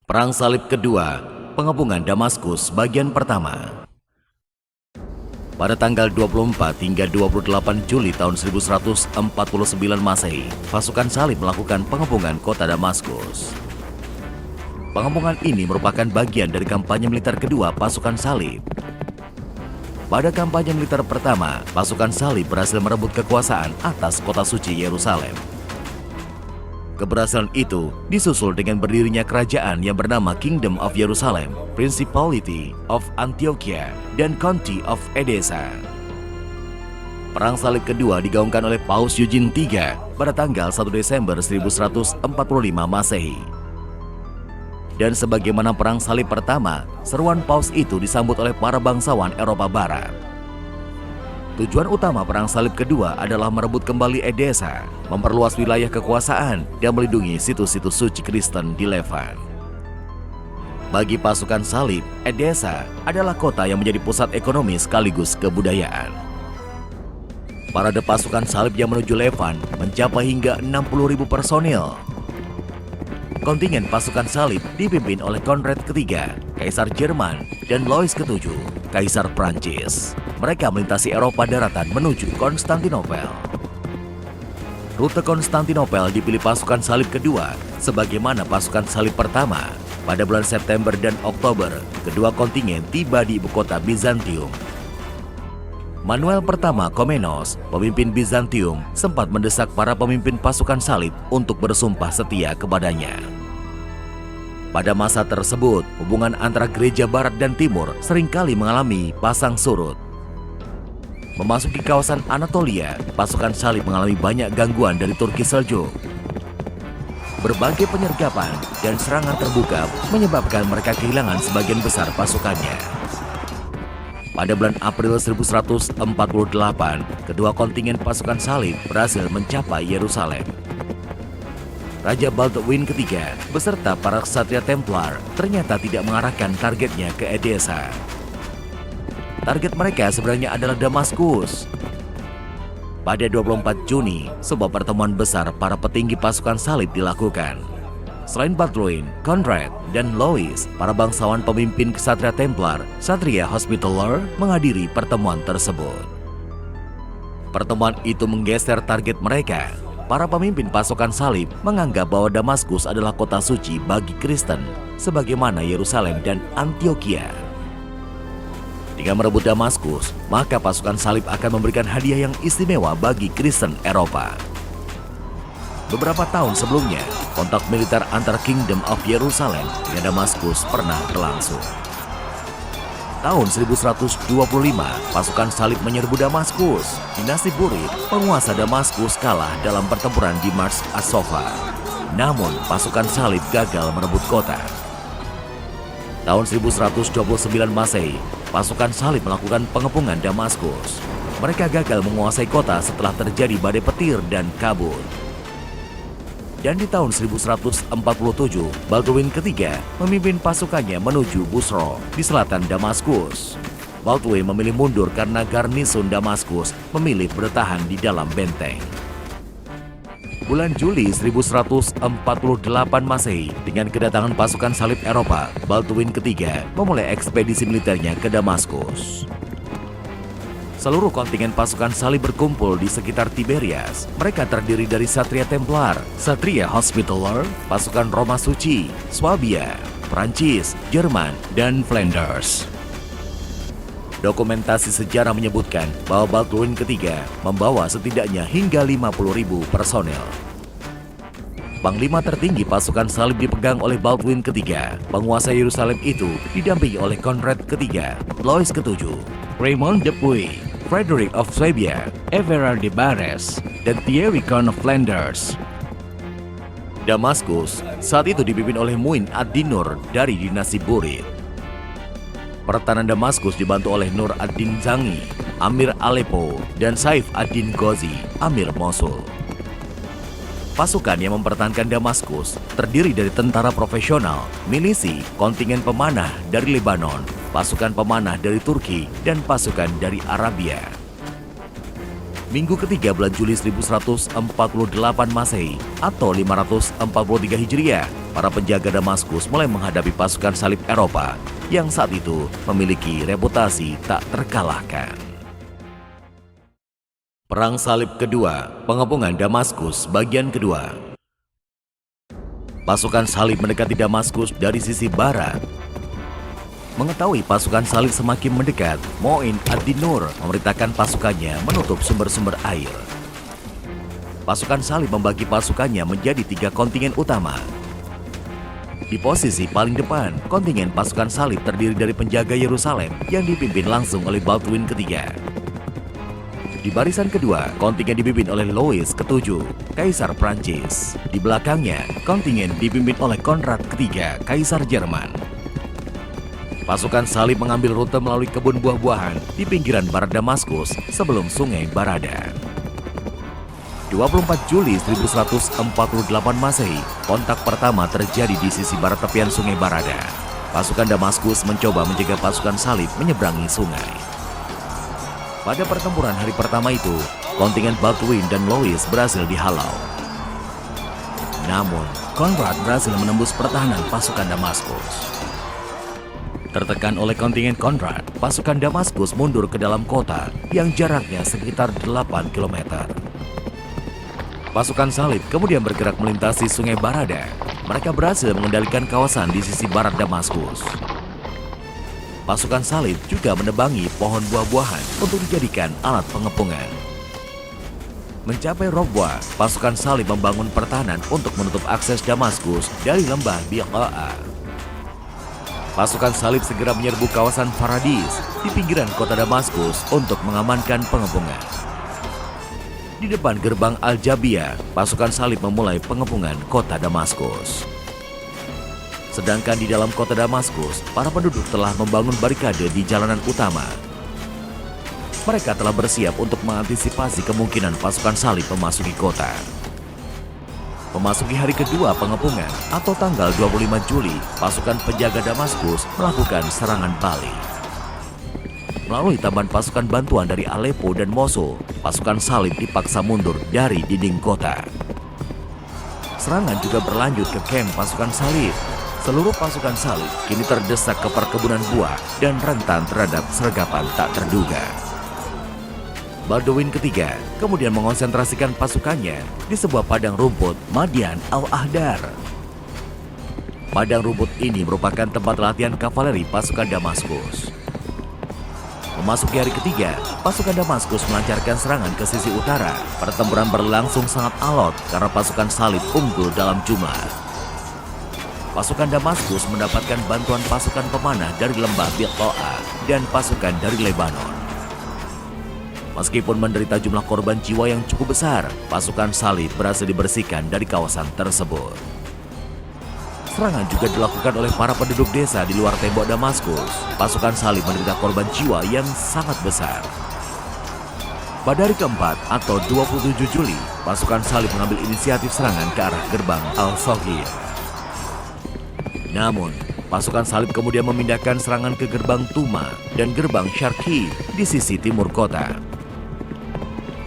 Perang Salib Kedua, Pengepungan Damaskus bagian pertama. Pada tanggal 24 hingga 28 Juli tahun 1149 Masehi, pasukan Salib melakukan pengepungan kota Damaskus. Pengepungan ini merupakan bagian dari kampanye militer kedua pasukan Salib. Pada kampanye militer pertama, pasukan Salib berhasil merebut kekuasaan atas kota suci Yerusalem. Keberhasilan itu disusul dengan berdirinya kerajaan yang bernama Kingdom of Jerusalem, Principality of Antiochia, dan County of Edessa. Perang Salib Kedua digaungkan oleh Paus Eugene III pada tanggal 1 Desember 1145 Masehi. Dan sebagaimana Perang Salib Pertama, seruan Paus itu disambut oleh para bangsawan Eropa Barat. Tujuan utama Perang Salib Kedua adalah merebut kembali Edessa, memperluas wilayah kekuasaan, dan melindungi situs-situs suci Kristen di Levan. Bagi pasukan Salib, Edessa adalah kota yang menjadi pusat ekonomi sekaligus kebudayaan. Parade pasukan Salib yang menuju Levan mencapai hingga 60.000 personil. Kontingen pasukan Salib dipimpin oleh Konrad III, Kaisar Jerman, dan Louis VII, Kaisar Prancis. Mereka melintasi Eropa daratan menuju Konstantinopel. Rute Konstantinopel dipilih pasukan Salib Kedua, sebagaimana pasukan Salib Pertama. Pada bulan September dan Oktober, kedua kontingen tiba di ibu kota Bizantium. Manuel pertama Komnenos, pemimpin Bizantium, sempat mendesak para pemimpin pasukan Salib untuk bersumpah setia kepadanya. Pada masa tersebut, hubungan antara gereja Barat dan Timur seringkali mengalami pasang surut. Memasuki kawasan Anatolia, pasukan Salib mengalami banyak gangguan dari Turki Seljuk. Berbagai penyergapan dan serangan terbuka menyebabkan mereka kehilangan sebagian besar pasukannya. Pada bulan April 1148, kedua kontingen pasukan Salib berhasil mencapai Yerusalem. Raja Baldwin III beserta para ksatria Templar ternyata tidak mengarahkan targetnya ke Edessa. Target mereka sebenarnya adalah Damaskus. Pada 24 Juni, sebuah pertemuan besar para petinggi pasukan Salib dilakukan. Selain Baldwin, Konrad, dan Louis, para bangsawan pemimpin ksatria Templar, Ksatria Hospitaller, menghadiri pertemuan tersebut. Pertemuan itu menggeser target mereka. Para pemimpin pasukan Salib menganggap bahwa Damaskus adalah kota suci bagi Kristen, sebagaimana Yerusalem dan Antiochia. Dengan merebut Damaskus, maka pasukan Salib akan memberikan hadiah yang istimewa bagi Kristen Eropa. Beberapa tahun sebelumnya, kontak militer antar Kingdom of Jerusalem dengan Damaskus pernah berlangsung. Tahun 1125, pasukan Salib menyerbu Damaskus. Dinasti Burid, penguasa Damaskus, kalah dalam pertempuran di Mars as-Sofa. Namun, pasukan Salib gagal merebut kota. Tahun 1129 Masehi, pasukan Salib melakukan pengepungan Damaskus. Mereka gagal menguasai kota setelah terjadi badai petir dan kabut. Dan di tahun 1147, Baldwin III memimpin pasukannya menuju Busro di selatan Damaskus. Baldwin memilih mundur karena garnison Damaskus memilih bertahan di dalam benteng. Bulan Juli 1148 Masehi, dengan kedatangan pasukan Salib Eropa, Baldwin III memulai ekspedisi militernya ke Damaskus. Seluruh kontingen pasukan Salib berkumpul di sekitar Tiberias. Mereka terdiri dari Ksatria Templar, Ksatria Hospitaller, pasukan Roma Suci, Swabia, Prancis, Jerman, dan Flanders. Dokumentasi sejarah menyebutkan bahwa Baldwin III membawa setidaknya hingga 50.000 personel. Panglima tertinggi pasukan Salib dipegang oleh Baldwin III. Penguasa Yerusalem itu didampingi oleh Konrad III, Louis VII, Raymond de Puy, Frederick of Swabia, Everard de Barres, dan Thierry Cohn of Flanders. Damaskus saat itu dipimpin oleh Muin ad-Din-Nur dari dinasti Burid. Pertahanan Damaskus dibantu oleh Nur ad-Din Zangi, Amir Aleppo, dan Saif ad-Din Ghazi, Amir Mosul. Pasukan yang mempertahankan Damaskus terdiri dari tentara profesional, milisi, kontingen pemanah dari Lebanon, pasukan pemanah dari Turki, dan pasukan dari Arabia. Minggu ketiga bulan Juli 1148 Masehi atau 543 Hijriah, para penjaga Damaskus mulai menghadapi pasukan salib Eropa yang saat itu memiliki reputasi tak terkalahkan. Perang Salib Kedua, Pengepungan Damaskus bagian kedua. Pasukan salib mendekati Damaskus dari sisi barat. Mengetahui pasukan salib semakin mendekat, Mu'in ad-Din Nur memerintahkan pasukannya menutup sumber-sumber air. Pasukan salib membagi pasukannya menjadi 3 kontingen utama. Di posisi paling depan, kontingen pasukan salib terdiri dari penjaga Yerusalem yang dipimpin langsung oleh Baldwin ketiga. Di barisan kedua, kontingen dipimpin oleh Louis ke-7, Kaisar Prancis. Di belakangnya, kontingen dipimpin oleh Konrad ketiga, Kaisar Jerman. Pasukan salib mengambil rute melalui kebun buah-buahan di pinggiran barat Damaskus sebelum sungai Barada. 24 Juli 1148 Masehi, kontak pertama terjadi di sisi barat tepian sungai Barada. Pasukan Damaskus mencoba mencegah pasukan salib menyeberangi sungai. Pada pertempuran hari pertama itu, kontingen Baldwin dan Louis berhasil dihalau. Namun, Konrad berhasil menembus pertahanan pasukan Damaskus. Tertekan oleh kontingen Konrad, pasukan Damaskus mundur ke dalam kota yang jaraknya sekitar 8 km. Pasukan salib kemudian bergerak melintasi sungai Barada. Mereka berhasil mengendalikan kawasan di sisi barat Damaskus. Pasukan salib juga menebangi pohon buah-buahan untuk dijadikan alat pengepungan. Mencapai Robwa, pasukan salib membangun pertahanan untuk menutup akses Damaskus dari lembah Biqa'a. Pasukan salib segera menyerbu kawasan Paradis di pinggiran kota Damaskus untuk mengamankan pengepungan. Di depan gerbang Al-Jabiyah, pasukan salib memulai pengepungan kota Damaskus. Sedangkan di dalam kota Damaskus, para penduduk telah membangun barikade di jalanan utama. Mereka telah bersiap untuk mengantisipasi kemungkinan pasukan salib memasuki kota. Memasuki hari kedua pengepungan atau tanggal 25 Juli, pasukan penjaga Damaskus melakukan serangan balik. Melalui tambahan pasukan bantuan dari Aleppo dan Mosul, pasukan salib dipaksa mundur dari dinding kota. Serangan juga berlanjut ke kamp pasukan salib. Seluruh pasukan salib kini terdesak ke perkebunan buah dan rentan terhadap sergapan tak terduga. Baldwin ketiga kemudian mengonsentrasikan pasukannya di sebuah padang rumput Madian al-Ahdar. Padang rumput ini merupakan tempat latihan kavaleri pasukan Damaskus. Memasuki hari ketiga, pasukan Damaskus melancarkan serangan ke sisi utara. Pertempuran berlangsung sangat alot karena pasukan salib unggul dalam jumlah. Pasukan Damaskus mendapatkan bantuan pasukan pemanah dari lembah Biqa'a dan pasukan dari Lebanon. Meskipun menderita jumlah korban jiwa yang cukup besar, pasukan salib berhasil dibersihkan dari kawasan tersebut. Serangan juga dilakukan oleh para penduduk desa di luar tembok Damaskus. Pasukan salib menderita korban jiwa yang sangat besar. Pada hari keempat atau 27 Juli, pasukan salib mengambil inisiatif serangan ke arah gerbang Al-Saghir. Namun, pasukan salib kemudian memindahkan serangan ke gerbang Tuma dan gerbang Syarqi di sisi timur kota.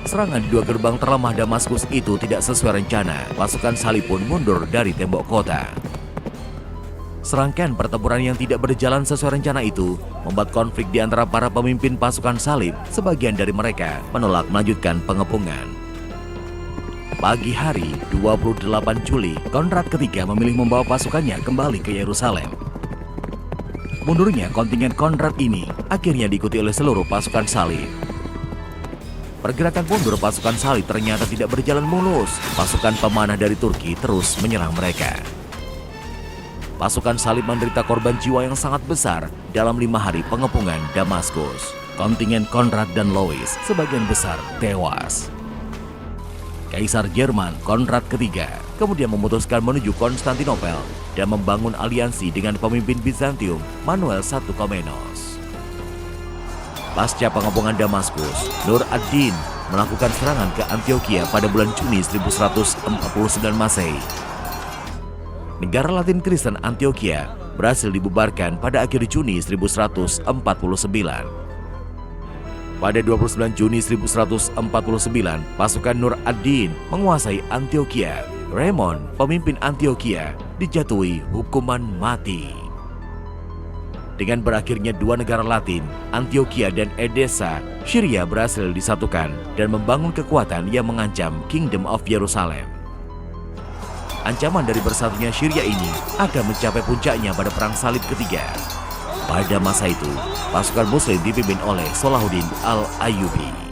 Serangan di 2 gerbang terlemah Damaskus itu tidak sesuai rencana. Pasukan salib pun mundur dari tembok kota. Serangkaian pertempuran yang tidak berjalan sesuai rencana itu membuat konflik di antara para pemimpin pasukan salib. Sebagian dari mereka menolak melanjutkan pengepungan. Pagi hari 28 Juli, Konrad ketiga memilih membawa pasukannya kembali ke Yerusalem. Mundurnya kontingen Konrad ini akhirnya diikuti oleh seluruh pasukan salib. Pergerakan mundur pasukan salib ternyata tidak berjalan mulus. Pasukan pemanah dari Turki terus menyerang mereka. Pasukan salib menderita korban jiwa yang sangat besar dalam 5 hari pengepungan Damaskus. Kontingen Konrad dan Louis sebagian besar tewas. Kaisar Jerman Konrad ketiga kemudian memutuskan menuju Konstantinopel dan membangun aliansi dengan pemimpin Bizantium Manuel I Komnenos. Pasca pengepungan Damaskus, Nur ad-Din melakukan serangan ke Antioquia pada bulan Juni 1149 Masehi. Negara Latin Kristen Antioquia berhasil dibubarkan pada akhir Juni 1149. Pada 29 Juni 1149, pasukan Nur ad-Din menguasai Antioquia. Raymond, pemimpin Antioquia, dijatuhi hukuman mati. Dengan berakhirnya dua negara Latin, Antioquia dan Edessa, Syria berhasil disatukan dan membangun kekuatan yang mengancam Kingdom of Jerusalem. Ancaman dari bersatunya Syria ini akan mencapai puncaknya pada Perang Salib ketiga. Pada masa itu, pasukan Muslim dipimpin oleh Salahuddin al-Ayyubi.